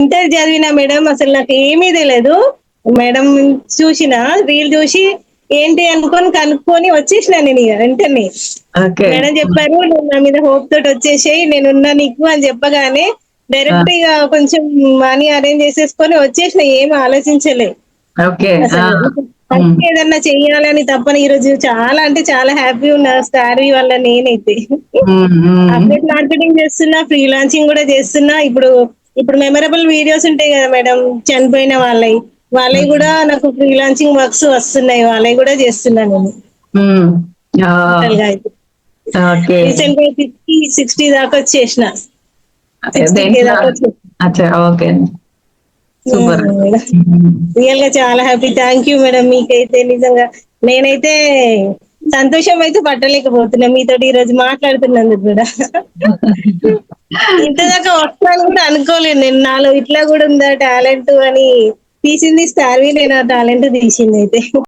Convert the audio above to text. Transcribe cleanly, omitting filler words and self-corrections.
Inter చదివిన madam అసలు నాకు ఏమీ తెలియదు. మేడం చూసిన రీల్ చూసి ఏంటి అనుకొని కనుక్కొని వచ్చేసిన నేను ఇక వెంటనే. ఓకే. మేడం చెప్పారు నువ్వు నా మీద హోప్ తోటి వచ్చేసేయి నేనున్నా నీకు అని చెప్పగానే ఆ! డైరెక్ట్ ఇక కొంచెం మనీ అరేంజ్ చేసేసుకొని వచ్చేసిన, ఏం ఆలోచించలే ఓకే. ఆ! అసలు. హ్మ్. ఫస్ట్ ఏదన్నా చెయ్యాలని తప్పని ఈరోజు చాలా అంటే చాలా హ్యాపీ ఉన్నా స్టారీ వల్ల నేనైతే. హ్మ్. హ్మ్. అప్డేట్ మార్కెటింగ్ చేస్తున్నా, ఫ్రీలాన్సింగ్ కూడా చేస్తున్నా. ఇప్పుడు ఇప్పుడు మెమరబుల్ వీడియోస్ ఉంటాయి కదా మేడం, చనిపోయిన వాళ్ళవి హ్మ్. కూడా నాకు ఫ్రీలాన్సింగ్ వర్క్స్ వస్తున్నాయి, వాళ్ళవి కూడా చేస్తున్నా నేను హ్మ్. టోటల్ ఆహ్, గా అయితే. ఓకే. రీసెంట్ గా 50, 60 దాకా వచ్చేసిన, 60K దేంట్లో? దాకా వచ్చేసిన. అచ్చా! ఓకే. సూపర్. హ్మ్. రియల్ గా చాలా హ్యాపీ. Thank you madam. మీకైతే నిజంగా నేనైతే సంతోషం అయితే పట్టలేకపోతున్నా మీతోటి ఈ రోజు మాట్లాడుతున్నందుకు కూడా. ఇంత దాకా వస్తాను కూడా అనుకోలేదు నేను. నాలో ఇట్లా కూడా ఉందా టాలెంట్ అని. తీసింది స్టార్వి, నేను ఆ టాలెంట్ తీసింది అయితే.